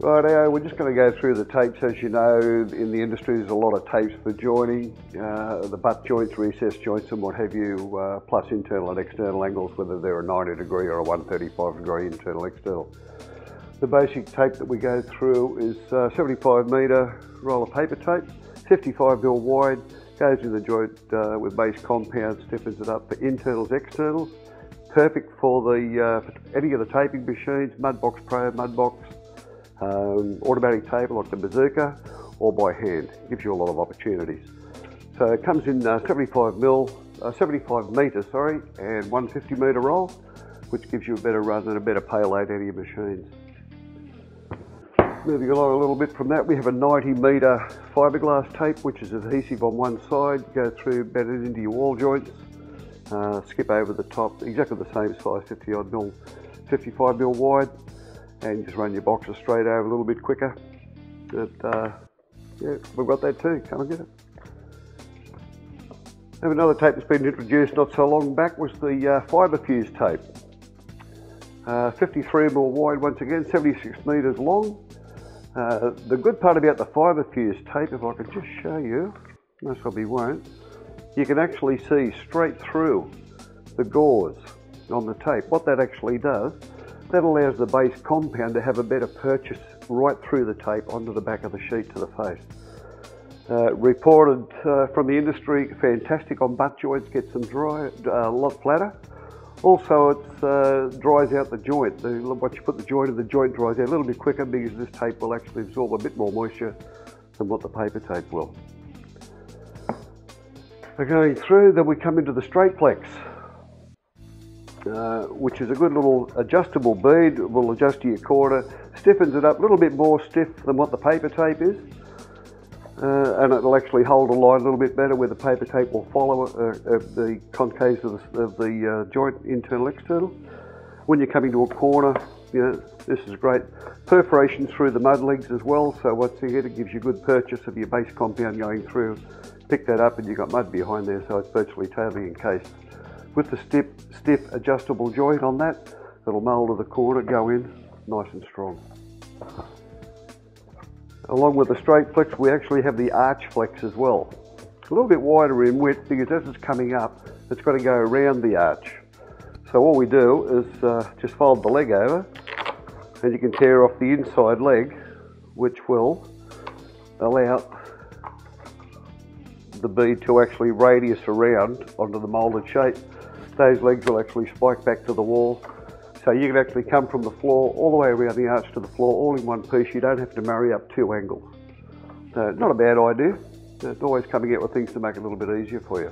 Righto, we're just going to go through the tapes. As you know, in the industry there's a lot of tapes for joining, the butt joints, recess joints and what have you, plus internal and external angles, whether they're a 90 degree or a 135 degree internal external. The basic tape that we go through is 75 metre roll of paper tape, 55mm wide, goes in the joint with base compound, stiffens it up for internals, externals. Perfect for the for any of the taping machines, Mudbox Pro, Mudbox, automatic taper like the Bazooka, or by hand. Gives you a lot of opportunities. So it comes in 75 metres, sorry, and 150 metre roll, which gives you a better run and a better payload out of your machines. Moving along a little bit from that, we have a 90 metre fiberglass tape, which is adhesive on one side. Go through, bed it into your wall joints, skip over the top, exactly the same size, 55mm wide, and just run your boxes straight over a little bit quicker. But yeah, we've got that too, come and get it. Have another tape that's been introduced not so long back was the Fiberfuse Tape. 53mm wide once again, 76 metres long. The good part about the Fiberfuse Tape, if I could just show you, most probably won't, you can actually see straight through the gauze on the tape. What that actually does, that allows the base compound to have a better purchase right through the tape onto the back of the sheet to the face. Reported from the industry, fantastic on butt joints, gets them dry, a lot flatter. Also, it dries out the joint. Once you put the joint in, the joint dries out a little bit quicker because this tape will actually absorb a bit more moisture than what the paper tape will. So going through, then we come into the Straitflex, which is a good little adjustable bead. It will adjust to your quarter, stiffens it up a little bit more stiff than what the paper tape is. And it'll actually hold a line a little bit better where the paper tape will follow the concaves of the joint, internal, external. When you're coming to a corner, you know, this is great. Perforation through the mud legs as well, so once again it gives you good purchase of your base compound going through. Pick that up and you've got mud behind there, so it's virtually totally encased. With the stiff adjustable joint on that, it'll mould to the corner, go in nice and strong. Along with the Straitflex, we actually have the Archflex as well. It's a little bit wider in width because as it's coming up, it's got to go around the arch. So what we do is just fold the leg over, and you can tear off the inside leg, which will allow the bead to actually radius around onto the moulded shape. Those legs will actually spike back to the wall. So you can actually come from the floor all the way around the arch to the floor, all in one piece. You don't have to marry up two angles. Not a bad idea. It's always coming out with things to make it a little bit easier for you.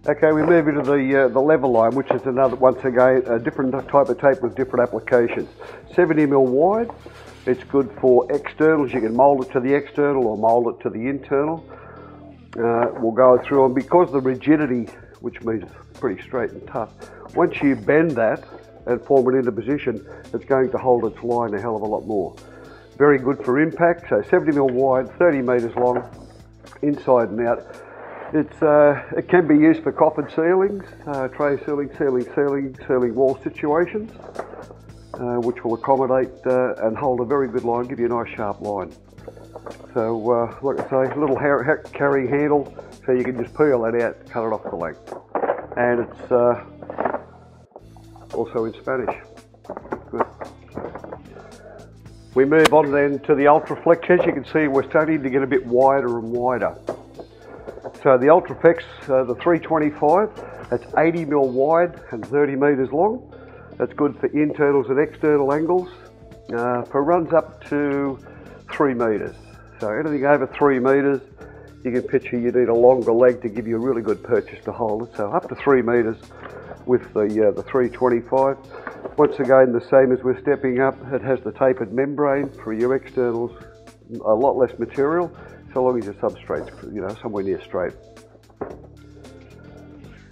Okay, we move into the level line, which is another, once again, a different type of tape with different applications. 70mm wide. It's good for externals. You can mould it to the external or mould it to the internal. We'll go through, and because the rigidity, which means it's pretty straight and tough, once you bend that and form it into position, it's going to hold its line a hell of a lot more. Very good for impact, so 70mm wide, 30 metres long, inside and out. It can be used for coffin ceilings, tray ceiling, ceiling wall situations, which will accommodate and hold a very good line, give you a nice sharp line. So, like I say, a little carrying handle, so you can just peel that out, cut it off the length. And it's also in Spanish. Good. We move on then to the Ultraflex. As you can see, we're starting to get a bit wider and wider. So the Ultraflex, the 325, that's 80mm wide and 30 metres long. That's good for internals and external angles. For runs up to 3 metres. So anything over 3 metres, you can picture you need a longer leg to give you a really good purchase to hold it. So up to 3 metres with the 325. Once again, the same as we're stepping up, it has the tapered membrane for your externals, a lot less material, so long as your substrate's, you know, somewhere near straight.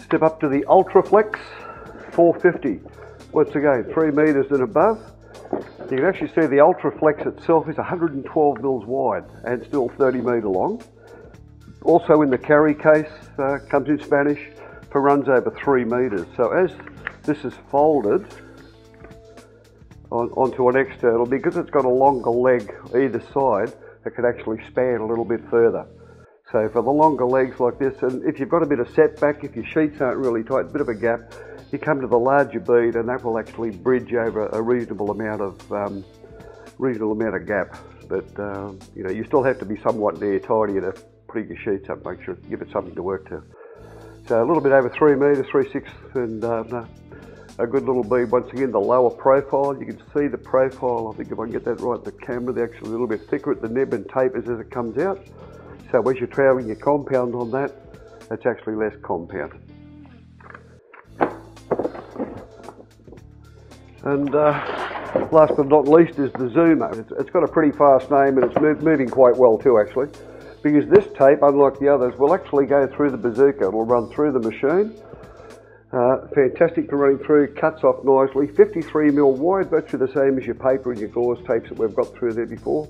Step up to the Ultraflex 450. Once again, 3 metres and above. You can actually see the Ultraflex itself is 112mm wide and still 30 metre long. Also in the carry case, comes in Spanish, for runs over 3 metres. So as this is folded, onto an external, because it's got a longer leg either side, it can actually span a little bit further. So for the longer legs like this, and if you've got a bit of setback, if your sheets aren't really tight, a bit of a gap, you come to the larger bead and that will actually bridge over a reasonable amount of gap. But you know, you still have to be somewhat near tidy to put your sheets up, make sure, give it something to work to. So a little bit over 3 metres, 3/6, and a good little bead. Once again, the lower profile, you can see the profile, I think if I can get that right, the camera, they're actually a little bit thicker at the nib and tapers as it comes out. So as you're troweling your compound on that, it's actually less compound. And last but not least is the zoomer. It's got a pretty fast name and it's moving quite well too actually, because this tape, unlike the others, will actually go through the bazooka. It'll run through the machine. Fantastic for running through, cuts off nicely, 53mm wide, virtually the same as your paper and your gauze tapes that we've got through there before.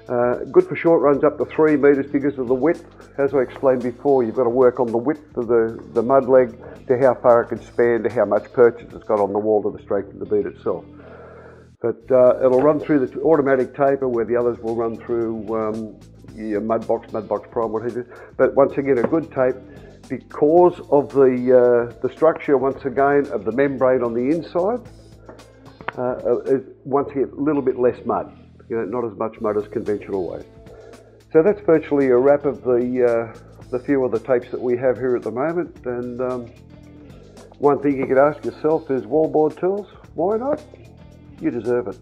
Good for short runs up to 3 metres because of the width. As I explained before, you've got to work on the width of the mud leg to how far it can span, to how much purchase it's got on the wall, to the strength of the bead itself. But it'll run through the automatic taper, where the others will run through your mud box prime, what have you. But once again, a good tape because of the structure, once again, of the membrane on the inside. Once again, a little bit less mud. You know, not as much mud as conventional waste. So that's virtually a wrap of the few of the tapes that we have here at the moment. And one thing you could ask yourself is, Wallboard Tools, why not? You deserve it.